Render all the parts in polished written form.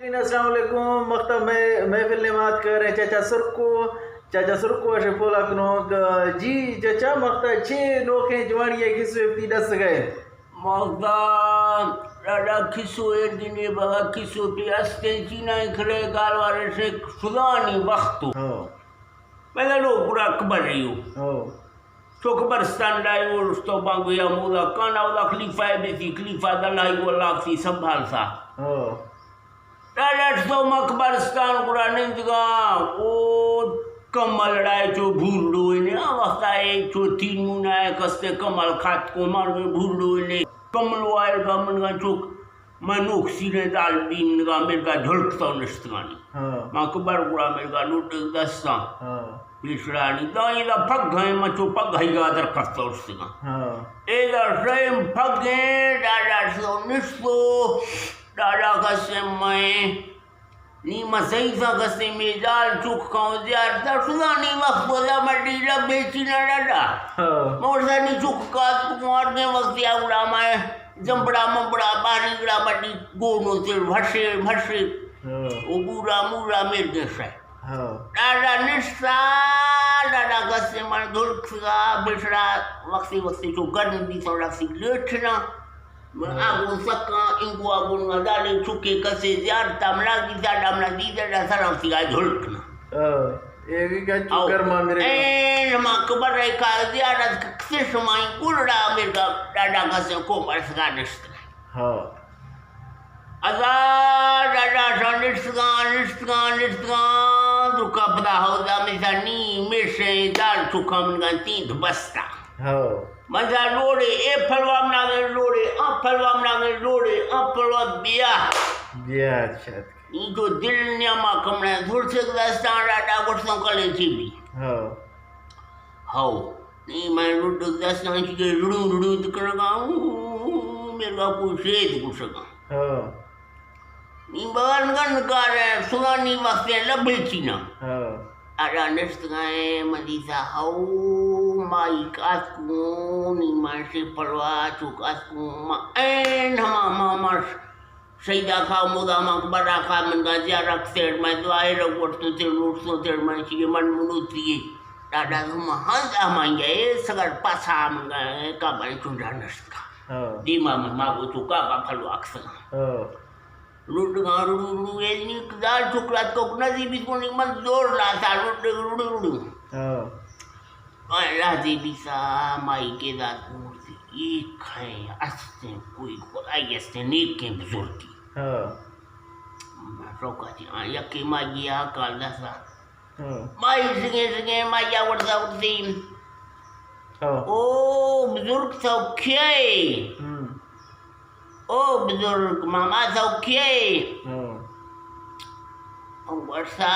السلام علیکم مختم محفل نمات کر رہے چاچا سرکو شفولا کنوک جی چاچا مختا چھ نوکھیں جوانی ہے کس وقتی دس گئے مختا راڈا کسو ایڈینی بغا کسو پی استے چینا کھڑے گالوارے سے سودانی وقتو پہلے لو پورا کبر رہیو تو قبرستان ڈائی وہ رستو بانگو یا مولا کانا اولا خلیفہ بیتی خلیفہ دلائی وہ لافتی سنبھال سا راڈا تو مقبرستان پورا نندگا او کمل ڈائے چو بھول ڈوئنے وقت آئے چو تین مونا ہے کستے کمل کھات کو مار گئے بھول ڈوئنے کمل آئے گا من گا چوک میں نوک سینے دال دین گا میرے گا جھلکتا نشتگانی ماں کبر پورا میرے گا لوٹ دستا پیشرانی دائیں دا پھگ گئے میں چو پھگ گئی گا در کستا نشتگا اے دا شیم پھگ گئے ڈاڈا سو نشتو ڈاڈا کسے میں نیمہ سیسا کسے میں دال چوک کھاؤں زیادہ سودانی وقت بولا میں ڈیلا بیچینا ڈاڈا مورسانی چوک کات کمار کے وقت یا اڑا میں جمبڑا ممبڑا بانی گڑا بڑی گونوں سے بھشے او بورا مورا میرے جیسا ڈاڈا نشتا ڈاڈا کسے میں دھلک سگا بشڑا وقتی چو گرن بھی سوڑا سی لیٹنا آگو سکا انگو آگو نگا دالے چکے کسے زیارتا ملا کی زیادہ ملا دیدہ دا سراؤ سی گا جھلکنا ایوی کا چکر ماں میرے این ماں کبر رہے کا زیادہ کسے شمائی گلڑا میرے کا ڈاڈا کسے کو مرسگا نشتگا ازا ڈاڈا سا نشتگا دکا پدا ہو دا میسا نی میشے دال چکا منگا تین بستا مزا لوڑے اے پھلوا منا گئے لوڑے پھلوا منا گئے لوڑے پھلوا بیا یہ جو دل نیاما کمنا دھول سے دستان راڈا گھٹسوں کلے تھی بھی ہاؤ نہیں میں لوٹ دستان چکے لڑو دکھنا گا میرے گا کوئی شید کو سکا نہیں بغیر نگا رہے سنانی وقت لبے چینا آڈا نشت گئے مدیسا ہاؤ مائی کات کو نیمان سے پلوا چوکات کو این ہما سیدہ کھا مودا مقبرہ کھا من گا زیارہ کسیر میں دعائے رکھوٹتوں تیر روٹسوں تیر میں چیئے من منوتری ڈاڈا ہما ہند آمائیں گئے سگر پاسا من گئے کعبہ چونجا نشت کا دیما من ماغو چوکا با پھلو اکسنا روٹ گا روڑو ایدنی دال چکلات کو نزیبی کونی من زور لاتا روڑو راضی بیسا مائی کے ذات مورتی ایک کھائیں استے کوئی خدای استے نیک کے بزرگی روکا جی یکی مائی آکال دسا مائی سگے مائی آورتا ورتی او بزرگ سوکھئے او بزرگ ماما سوکھئے ورسا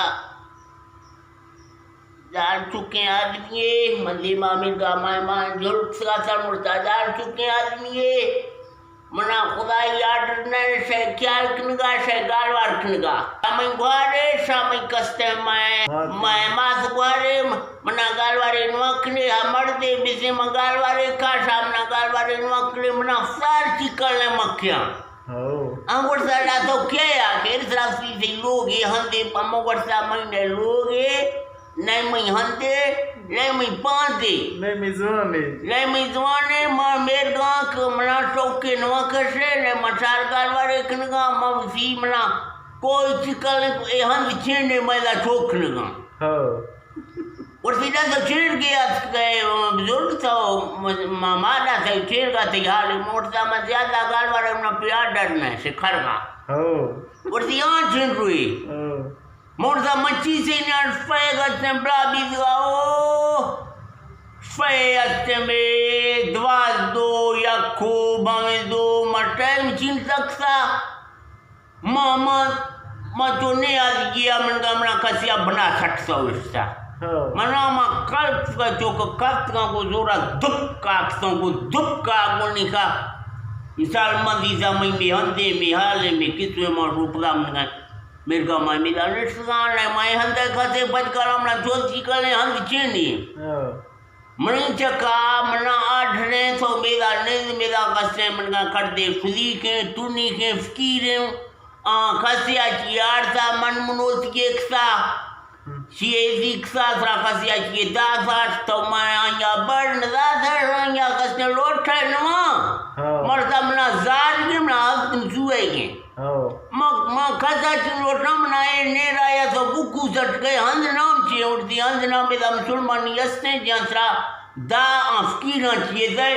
دار چکے آدمیے مندی مامل گا ماں جھلک سگا سر مرتا دار چکے آدمیے منا خدای آڈرنا شے کیال کنگا شے گالوار کنگا شامیں گوارے شامیں کستے میں ماس گوارے منا گالوارے نوکنے مردے بزی میں گالوارے کا شامنا گالوارے نوکنے منا سار چکلنے مکیاں ورسا لا تو کیا کہ اس راستی سے لوگے ہندے پمو ورسا مہینے لوگے نہیں میں ہندے نہیں میں پاندے نہیں میں زوانے ماں میر گاں منا شوکے نوکشے نہیں مچار گالوارے کنگا موسی منا کوئی چکل اے ہند چھینے میلا چوکنگا ورسی دا سا چھیڑ گیا بزرگ تھا ماما تھا چھیڑ گا تھی حالی مورتا میں زیادہ گالوارے منا پیار ڈرنا ہے سکھر گا ورسی آن چھیڑ روئی مورتا مچی سے نیار شفائے گھتے بلا بیز گا شفائے گھتے میں دواز دو یا کھو باویں دو مرٹائم چین سکسا ماں چو نیاز گیا من گا منا کسی بنا سکسا وشتا منا ماں کلپ کا چوکا کفتگا کو زورا دکا اکسوں کو دکا گونی کا مثال مندیزا میں ہندے میں حالے میں کسوے ماں روپلا من گا میرے کا ماں میرا نشتگان ہے ماں ہندے کھتے بچ کر ہمنا چوت کی کلے ہند چینی منی چکا منا آٹھنے تو میرا نیز میرا کسے من گا کر دے خودی کے تونی کے فکیریں خسیاتی آرسا من منوسی اکسا شیزی اکسا سرا خسیاتی داساش تو میں آنیا برن داساش آنیا کسنے لوٹ ہے نما مرتا منا زار گی منا آفتن سوئے گی ما خسیاتی لوٹنا منا اے نیر آیا تو بکو سٹ گئے ہند نام چیئے اٹھتی ہند نام بے دا مسلمانی یسنے جان سرا دا فکیران چیئے دے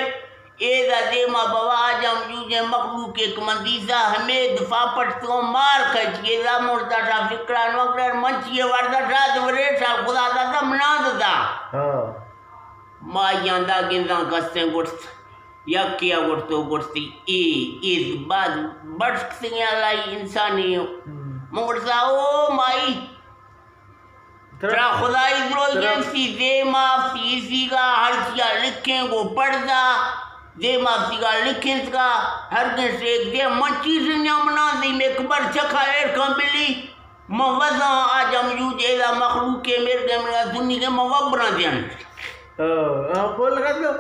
ایزا دیما بوا آجام جوجے مخلوق ایک مندیزا ہمیں دفاع پٹتوں مار کھچ ایزا مرتا شا فکران وقرر منچیے وردہ شا دورے شا خدا دا مناد دا ما یاندہ گندہ کستے گوشت یا کیا گوشتو گوشتی ایز بعد بڑھک سنگیا لائی انسانی مگرسا او مائی ترا خدای دروئی گنسی دیما فیسی کا ہر چیا لکھیں گو پڑھدا دیما سیگا لکھیں سکا ہر گن سے ایک دے منچی سے نیامنا دی میں کبر چکھا ایرکان بلی موزاں آجا موجود ایزا مخلوق کے میرے کے میرے دنی کے موابران دیان بول گا تو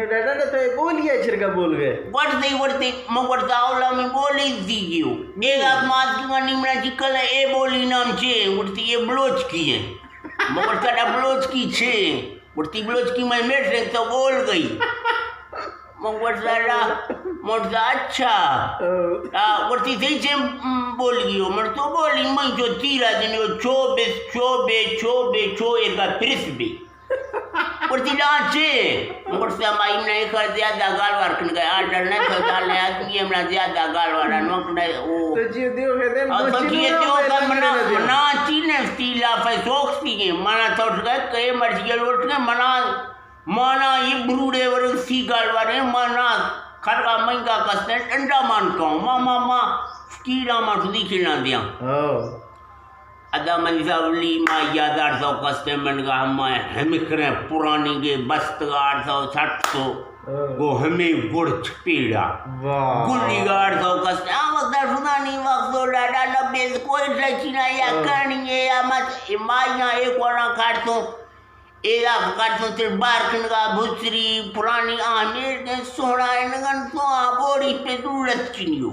ڈاڈا نے تو بولی ہے چھرکا بول گئے ورتی مگرتا اولا میں بولی دیگیو ایزا مات کی گانی میرا چکل ہے اے بولی نام چھے ورتی یہ بلوچ کی ہے مگرتا ڈا بلوچ کی چھے ورتی بلوچ کی میں میٹ رکھ تو بول گئی مرتا اچھا ورتی تھی چھے بول گئی مر تو بولی میں جو تیرا دنیو چوبے کا پرس بھی ورتی ڈانچے مرتا مائی میں ایک زیادہ گالوار کن گئے آڈر نہیں تو ڈالنے آدمی امنا زیادہ گالوارا نوکنے تو جیو دیو ہے دن منا چینے فتیلا فیسوکس کی گئے منا توٹ گئے کئے مرچی لوٹ گئے مانا یہ بروڑے ورگ سی گالوارے مانا خرگا مہنگا کسنے ٹنڈا مان کہوں ماما فکیرہ ماں تو دیکھنا دیا ادا منزا ولی ما یادار سو کستے منگا ہمیں کریں پرانی گے بستگار سو چھٹ سو گو ہمیں گڑ چھپیڑا گلی گار سو کستے وقت سنانی وقت سو ڈاڈا نبیز کوئی سچنا یا کرنی ہے یا مت مائیاں ایک ورنہ کھاڑتوں ایدہ کھاڑتوں تر بار کنگا بھسری پرانی آمیر کے سوڑا انگن تو آبوڑی پہ دولت چنیو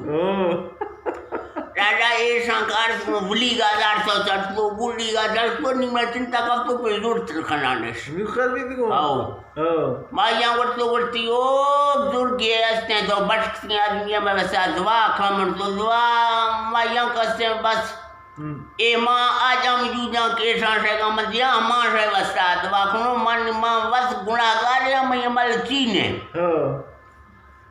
ڈاڈا ایسا کارتوں ولی گا دار سو چڑتوں گلی گا چڑتوں نیمہ چنتا کفتوں پہ زورت رکھنانش مائیاں ورتو ورتی او بزرگ ہے اسنے تو بٹکتی آدمی میں ویسا دعا کھامن تو دعا مائیاں کستے بس اے ماں آجا موجوداں کیسا شیگا مدیاں ماں شے وستا دعا کنو من ماں وس گناہ گاریا میں عمل چینے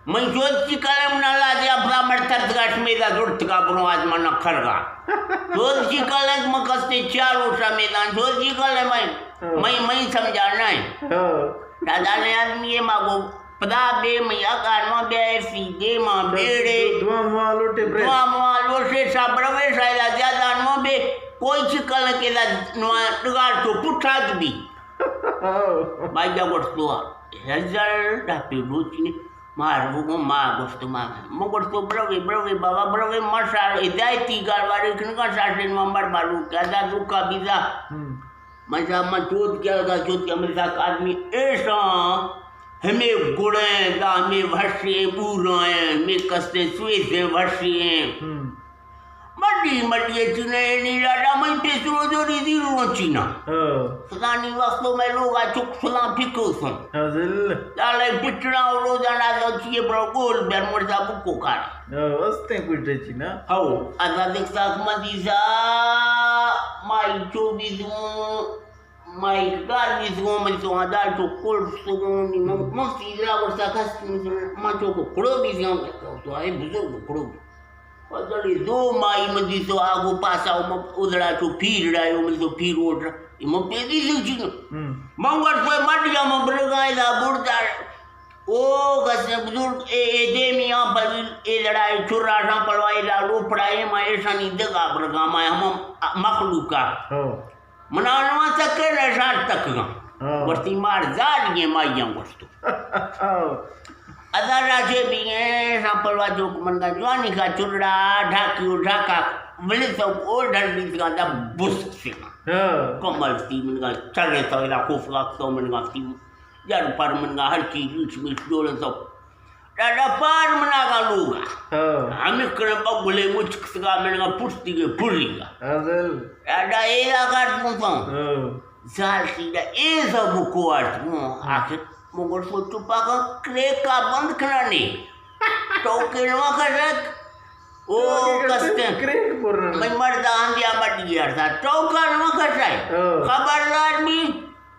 میں سوچ چی کلم نہ لا دیا اپنا مرتد گاش میدہ زورت کا برو آج من اکھر گا سوچ چی کلم مکستے چاروں سا میدان سوچ چی کلم میں سمجھا نہیں دادا نے آدمی یہ ماں کو پدا بے میں اکارما بے ایسی دے ماں بیڑے دعا ماں لوٹے سا بروے سا زیادہ نو بے کوئی چکل کے نگار تو پٹھات بھی بائی جا گوشتو ہزار ڈاپی روچنے مار وہ ماں گوشتو ماں گوشتو بروے بابا بروے مشار ہدایتی گالوارے کنگا ساشن ممبر بارو کیا دا دکا بیزا مجھا میں چود کیا میرے ساتھ آدمی ایسا ہمیں گڑیں دا ہمیں بھشیں بورائیں ہمیں کستے سویسیں بھشیں مڈی چینا نہیں لاڈا میں پیسرو جو ریزی رو چینا سدانی وقتوں میں لوگا چک سلام پھکو سن دالے پچھنا اور روزانہ تو چیئے برو گول بیر مرزا بکو کاری وستے کچھ چینا ہاو ازا دیکھ ساک مدیزا مائی چوبیزوں مائی گارویزوں میں تو آدار تو کل سگوں مفتی ادرا ورسا کھستی ماں چوکو کھڑو بیزیاں تو آئے بزرگ کھڑو بھی اور دو مائی مدی تو آگو پاسا ادھڑا تو پھیر رہا ہے تو پھیر اوڑ رہا ہے میں پیدی سے چینا منگر کوئی مٹ جا میں برگائے دا بڑھتا او کسنے بزرگ اے دیمیاں پر اے لڑائی چھرا شاں پلوائی لالو پڑھائے میں ایسا نہیں دگا برگا میں ہم مخلوقا منانوان سکے نشار تک گا ورتی مار زاد یہ مائیاں گوشتو ادھر راجے بھی ہیں ساں پلوا جو منگا جوانی کا چرڑا ڈھاکیو ڈھاکا ولی تو او ڈھر بھی سکا دا بسک سکا کمل سی منگا چلے تو الہ خوف لاکتو منگا سی جر پر منگا ہر چیز ریچ میچ جوڑے تو Ada par menagaluga. Oh. Ami kena bagule mucuk sega menga pusti ke puringa. Azal. Ada ela kat mungkong. Oh. Zal tidak eza buku art mo. Akhir mungkor foto pakai kreka band kena ni. Token makasak. Oh kasten. Krek purna. Mai marda dia madiar sa. Token makasai. Oh. Khabardar mi.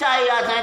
saya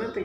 nanti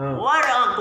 Oh.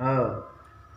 Oh.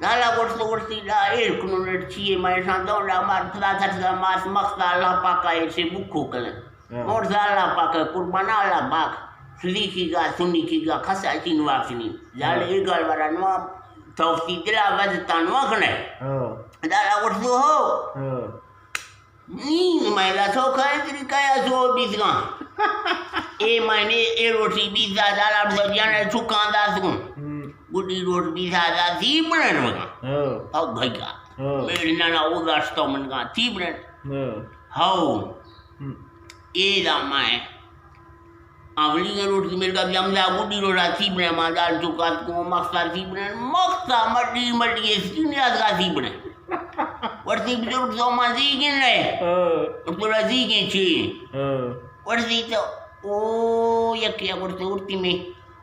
Nala kursi la kuno cie mai sando la mar plata la mas makta la paka ese buku kale. Mor la paka kurbana la bak. Sliki ga suni ki ga khasa chin waksini. Jal egal waranwa tawfi dila wajtan wakne. Oh. Dala kursu ho. Oh. Ni mai la so kaya tri kaya so bisga. E mai ne e roti bisa dala so jana chukanda sukun. Budi road bisa ada tibran maka. Oh. Tau bhaiya. Oh. Mere nana ugas to manga tibran. Oh. How? E da mai. Avli ka road ki mere ka jamda budi road a tibran ma dal chukat ko maksa tibran maksa madi skin yad ka tibran. Warti bijur so ma zigin le. Oh. Pura zigin chi. Oh. Warti to o yakya urti me.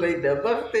they dapat te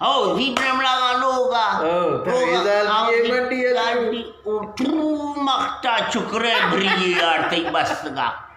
oh zibram laga loga tu makta chukre bri artai basga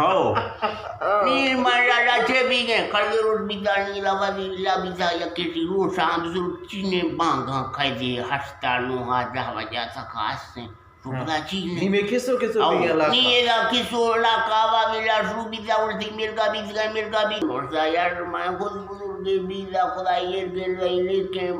Hau. Ni mana cebingnya kalau bisa ni la bisa ya kiti lu samsul cine banga kaide hastanu hada wajah sakas. Sudah cine. Ni me kiso binga la. Ni la kiso la kawa bila su bisa urti mirga bi. Saya main khud ge bila khudai yer ge le ke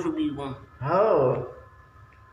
su bi gon. Hau.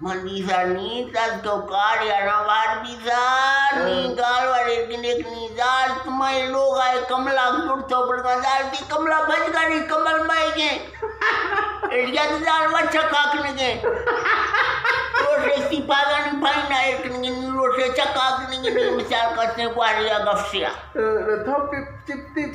Mandisa ni tas kau karya nawar bisa ni galwar eknek ni dal tumai log ay kamla dur to bergadal ti kamla baj gani kamal mai ge edya dal wacha kakne ge rose si pagan paina ekne ni rose chakak ni misal kasne kwariya gafsia thop tip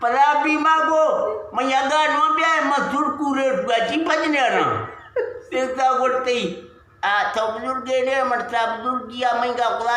Perapi mago menyaga nombia masur kurir gaji panjang. Kita gorti. Tau buzurge ne marta buzurgiamenga kula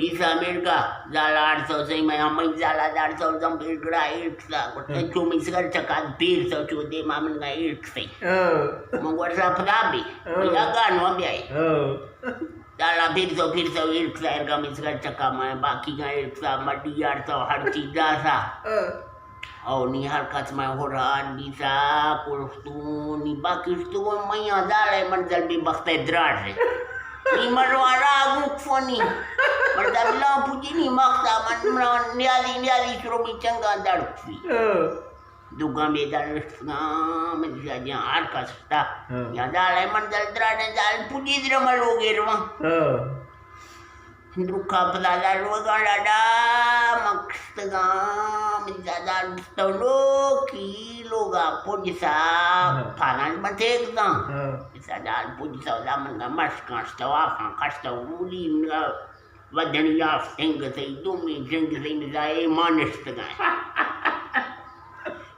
bisa mereka jalan selesai main jalan jalan selesai bergerak iksa cuma sekali cakap bir selesai dia mamen ngai iksa membuat saya perabi menjaga nombia jalan bir selesai iksa kami sekali cakap main baki ngai iksa madiar so har cida sa oh ni harkat main horan bisa puluh tu ni baki tu main jalan manjal bi bakte dras ni marwara aguk foni marda bilang puji ni maksa man niali suruh bincang gandar fi duga medan setengah menjadi arkas tak ya dalai mandal drane dal puji drama loge rumah duka pelala loga ada maksa menjadi tolo kilo ga puji sa panan mantek dang sadaan puji sa zaman ga mas kastawa kastawuli nga wadani ya tenga sa idumi jengi sa imizae manis tengah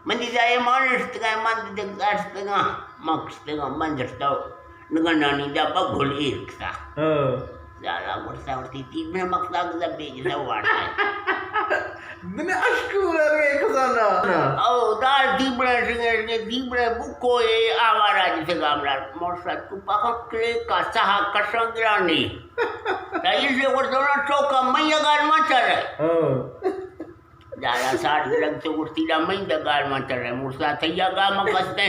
mandi zae manis tengah mandi degas tengah maks tengah manjar tau dengan nani da bagol iksa jala bursa urti me maksa ga beji sa warta Dene ashkura re khazana oh dal dibre buko e awara ji se gamla morsa tu pakak kle ka saha kasangrani tai se wordona choka maya gal machare jala sar lag to urti da mai da gal machare morsa thaya ga makaste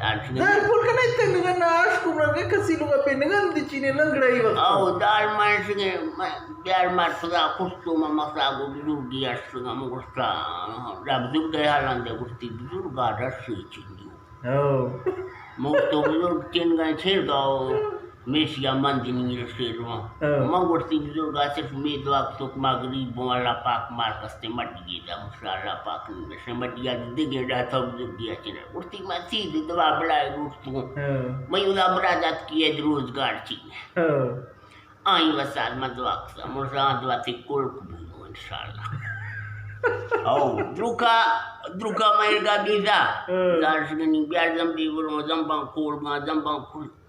dal pul kana itte dengan nash kumra ke kasi luga pe dengan di chine langrai waktu dal man singe biar mat sudah kustu mamaksa go bidu dia sunga musta rab dur gaya lande kusti bidu ga rasu chingi mo to bidu kin ga chel ga Mesia mandini resirma. Mangurti bizurga sirf medwa tuk magri bola pak markas temat gida musala pak semat dia dige da tab dia cina. Urti masih di dua belai rustu. Mayula beradat kiye rozgar cina. Ai wasal madwak sa mursa dua tikul kubu insyaallah. Oh, druka mairga biza. Dar segini biar zambi burung zambang kul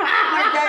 Macam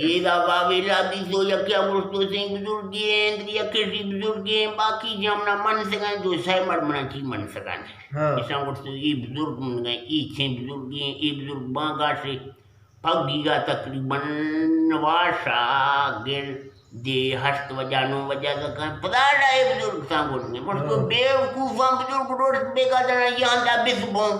Ida babila bizo ya kya musto sing buzurgen ya kiri buzurgen baki jamna man segan do sai mar mana ki man segan isang musto I buzurg mun ga I chen buzurgen I buzurg banga se pagiga takriban nawasa gel دے ہشت وجہ نو وجہ تک پتا ڈائے بزرگ ساں بولنے مجھ کو بیوقوفاں بزرگ روٹ بے کا جنا یہاں دا بس بوں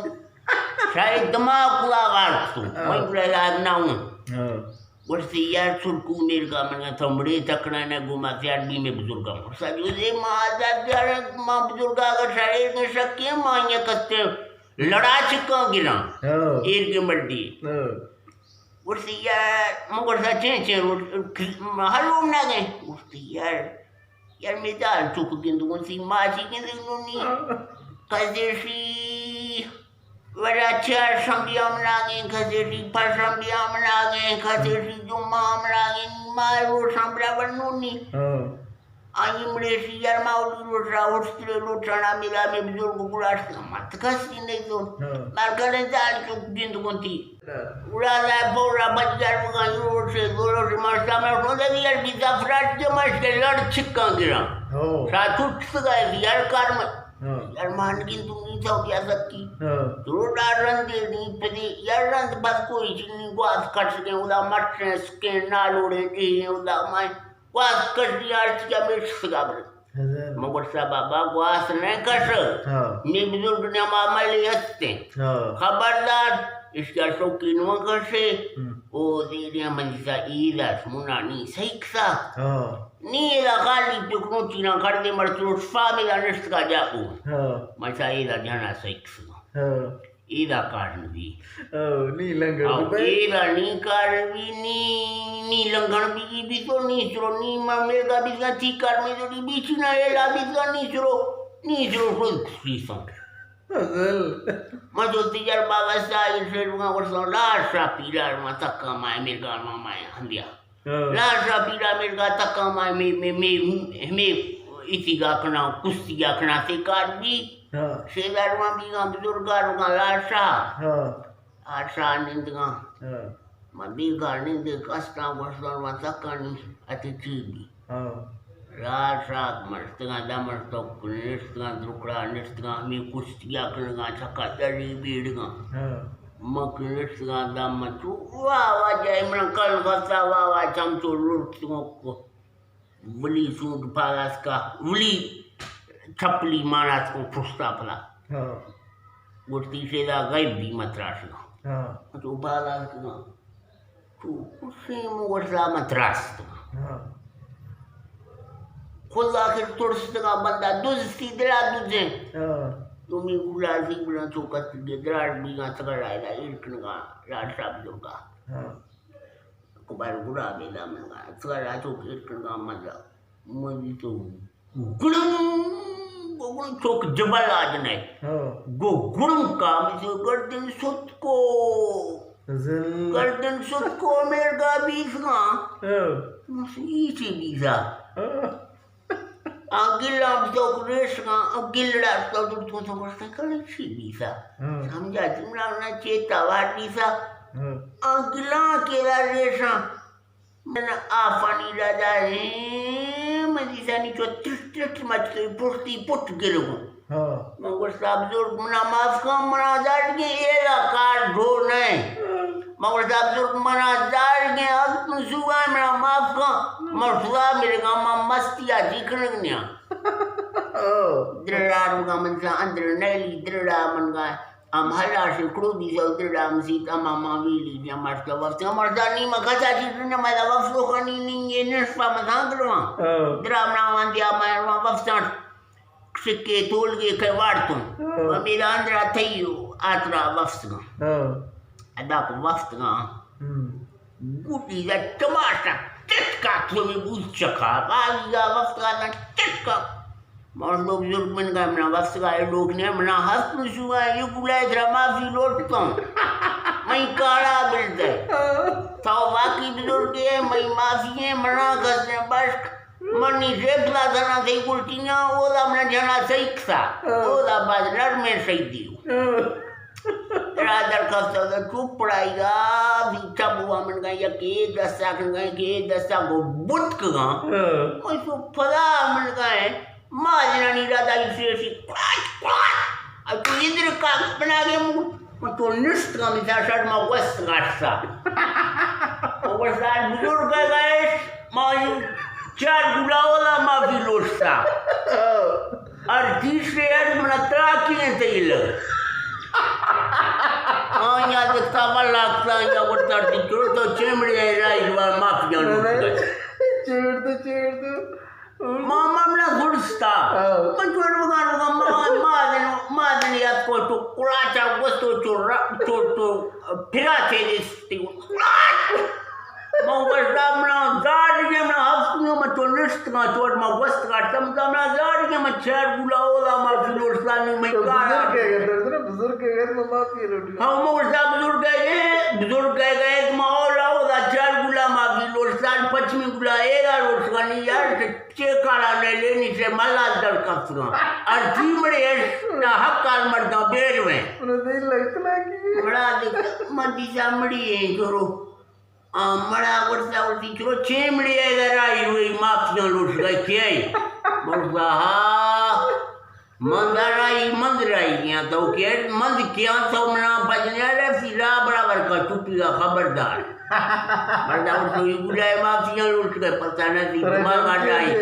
شاید دماغ کلا وارتوں میں بلا لائب نہ ہوں ورسی یار سرکو میر کا منگا تھمڑے تکڑا نہ گھوما تیار بھی میں بزرگا مرسا جو دے ماں آزاد دیار ماں بزرگا اگر شاید نے شکیے ماں یہ کتے لڑا چکا گرا ایر کے مردی ورسی یار مگر سا چین چین روٹ حلوم نہ گئے ورسی یار میں دار چک گندو ورسی ماں چی گندو نونی قدرشی ورا چار شمبیام لاگیں کھسیٹی پر شمبیام لاگیں کھسیٹی جمعام لاگیں مارو شمبرا ورنونی آئی مریشی یار ماؤلی روٹرا ہوسٹرے روٹرانا ملا میں بزرگ گلاشتا مت کسی نہیں تو مارکریں دال چک گند گنتی اڑا دائے پورا بچ یار مگائی روٹ سے دولو سے مرسا میں اٹھوں دے یار بیتا فرات کے مرس کے لڑ چھکا گرا ساتھ اٹھ سکائے یار کارمت یار مانگین تم نہیں تھا کیا سکتی تو ڈار رن دے نہیں پدی یار رن بس کوئی چیز نہیں گواز کٹ سکیں ادا مٹریں سکیں نالوڑیں دیئے ادا مائیں گواز کٹ دیا کیا میرے سکا برد مگر صاحب بابا گواز نہیں کٹ میں بزرگ نے معاملی ہستے خبردار اس کا شوقین وقت سے او دیدیا منجزہ ایدہ سمونا نہیں سیکھ سا نیلا خالی پکنو چینا کردے مرسلو فامیلا نشت کا جاؤ مسا ایدہ جانا سیکھ سا ایدہ کارن بھی نی لنگن بھی ایدہ نی کارن بھی نی لنگن بھی تو نی سرو نی میرے کا بھی سا تھی کار میں جو بھی چینا ایلا بھی سا نی سرو خود کسی سا مجھو تیجر بابا سائی شیرونگا ورسوں لاشا پیرار ما تکا مائے مرگا مائے ہندیا لاشا پیرار مرگا تکا مائے میں اسی گا کنا کسی گا کنا سے کار بھی شیدار ما بھی گا بزرگاروں گا لاشا آشا نندگا ما بھی گا نندے کستا ورسوں ما تکا نی اتی چی بھی راشاک مرستگا دمرستوک نشتگا درکڑا نشتگا ہمیں کشتیا کرنگا چھکا تری بیڑگا مک نشتگا دمتو واہ جائے من کل غصہ واہ چمچو لڑتگوں کو ولی سوٹ پالاس کا ولی چھپلی ماناس کو پھستا پلا گرتی شیدہ غیب بھی متراشگا تو پالاس کا تو کسی مغرصہ متراشگا خود آخر ترستگا بندہ دوستی درا دوزیں تمہیں گولا سی بلا چوکت دے دراڑ بھی گا سکر آئے دا ارکنگا راڑ شاب جوگا کبار گولا بیدا منگا سکر آئے چوک ارکنگا مزا مجھے تو گڑن چوک جبل آجنے گڑن کا مجھے گردن ست کو میرے گا بیس گا ایچی بیسا گلا بزوک ریشگا گلڑا تو سمجھتا کلی چی بیسا سمجھا جمعنا چیتا وار بیسا گلا کیلا ریشا میں آفانی راجا ہے مجھیسا نیچو ترٹ مچکے پرتی پٹ گرگو مگر صاحب بزرگ منا معاف کا منا دار گے ایلا کار ڈھو نہیں مگر صاحب بزرگ منا دار گے اگتن سوائے منا معاف کا مرسلا میرے گاما مستیا جیکنگ نیا درڑارو گا منسا اندر نیلی درڑا من گا ام حلا شکڑو بیسا درڑا مسیت اما ماویلی دیا مرسلا وفت مرسا نیمہ کھتا چیزن میدا وفتو خانی نینگے نشپا مسان کروا درام ناوان دیا مائروا وفتان سکے تول گے کئی وارتوں میرا اندرا تھئیو آترا وفت گا ادا کو وفت گا گوٹی دا تماشا ٹٹکا تمہیں بوز چکا باگی گا وفت گا ٹٹکا مرسلو بزرگ من گا منا وفت گا لوگ نے منا ہفت نشو گا یہ گولائے درہ معافی لوٹتا ہوں میں کارا بلتا ہے تاو واقعی بزرگ ہے میں معافی ہے منا گھسنے بشک منی ریکلا دھنا تھی گلٹیاں اولا منا جانا سیکھ سا اولا بعد نرمے سیکھ دیو رادر کفتا دا چوپ پڑائی گا بھی چبوا من گا یکی دستا کن گا یکی دستا کو بٹک گا کوئی سو پدا من گا ہے ماں جنانی رادا یسی کلاچ کلاچ اب تو ادھر کاغذ بنا گیا مجھے تو نشت کا میسا شاید ماں وست گاٹ سا اور سار بزرگ گئے ماں چار گلاولا مافی لوٹتا اور تیسرے عرض منا تراکیاں تیل آیا دکھتا والاکتا یا وٹا ٹکڑ تو چیمڑی ہے رائی جوار مافیاں لوٹتا چھوڑ دو ماما منا گھڑستا من چھوڑ وگان مادن یاد کو تو کلاچا گوستو چوٹو پھرا تھے جستی ماں گوشتا منا زاڑی منا ہفتیوں میں تو نشت کا چوٹ ماں گوست کا سمتا منا زاڑی میں چار گلا اولا مافی لوٹسانی میں کارا بزرگ کے گھر میں مافی لوٹی ہاں موسیٰ بزرگ گئے ایک ماں اولا اولا چار گلا مافی لوٹسان پچمی گلا ایگا لوٹسانی یار چے کارا نے لینی سے ملا در کفتگاں اور تیمڑے نا حق کال مردہ بیر میں انہیں دل لگتنا کی بڑا دیکھ مندی سامڑی ہے چھوڑو مڑا ورتی چھوڑو چیمڑی ہے اگر آئی ہوئی مافیاں لوٹ گئی کیائی مرگا ہاں مند رائی گیا تو کہ مند کیا تو منا بجنے رفتی را برابر کا چوپی کا خبردار مردا ورتی گلائے مافیاں لوٹ گئے پتہ نہیں مانگا جائی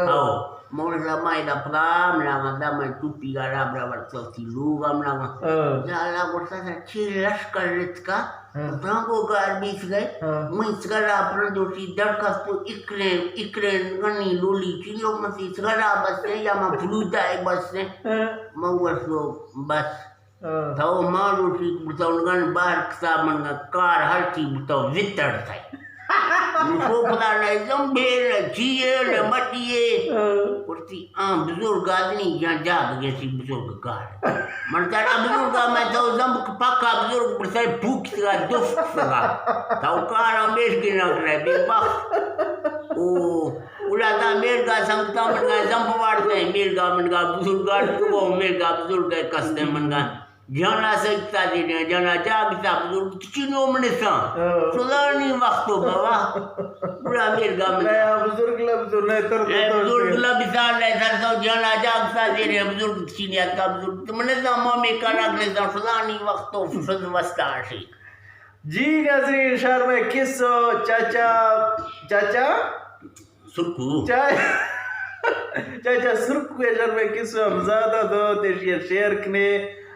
آؤ مولا مائدہ پرام لگا دا میں ٹوپی کا را برابر چوتی لوگا ملگا جالا گوشتا تھا چھ لشکر رت کا دانگو گار بیس گئے میں سگرا پرندوشی درکس تو اکرین گنی لولی چیلو مسی سگرا بس نے یا ماں فلودا ہے بس نے موسو بس تھاو ماروشی بتاؤ گن باہر کسا منگا کار ہر چی بتاؤ وطر تھائی سوپلا نے زمبیر جیے نے مٹیے کرتی بزرگ آدمی جہاں جاگ گئے سی بزرگ کار من تارا بزرگ میں تو زمب پاکا بزرگ برسائے بھوک سگا دفت سگا تاو کار ہمیش کی نک رہے بے وقت اولا تا میر کا سنگتا من گا زمب وارتے ہیں میر کا من گا بزرگ آدمی وہ میر کا بزرگ کستے من گا جانا سکتا دینے جانا جاگتا بزرگ چینوں منسا سلانی وقتو بوا بڑا میر گا من بزرگ لبزر بزرگ لبزار لے سرسو جانا جاگتا دینے بزرگ چینیات کا بزرگ منسا مومی کنک نسا سلانی وقتو فض وستاشی جی ناظرین شہر میں کس چاچا سرکو چاچا سرکو کے شہر میں کس مزادہ دو تیشیر شیئر کنے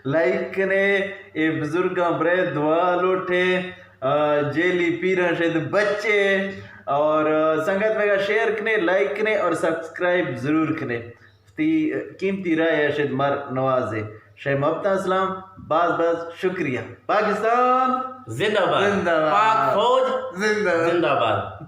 لائک کنے اے بزرگاں برے دعا لوٹے جیلی پیران شاید بچے اور سنگت میں کا شیئر کنے لائک کنے اور سبسکرائب ضرور کنے قیمتی رائے ہے شاید مر نوازے شاید محبتہ اسلام باز شکریہ پاکستان زندہ باد پاک فوج زندہ باد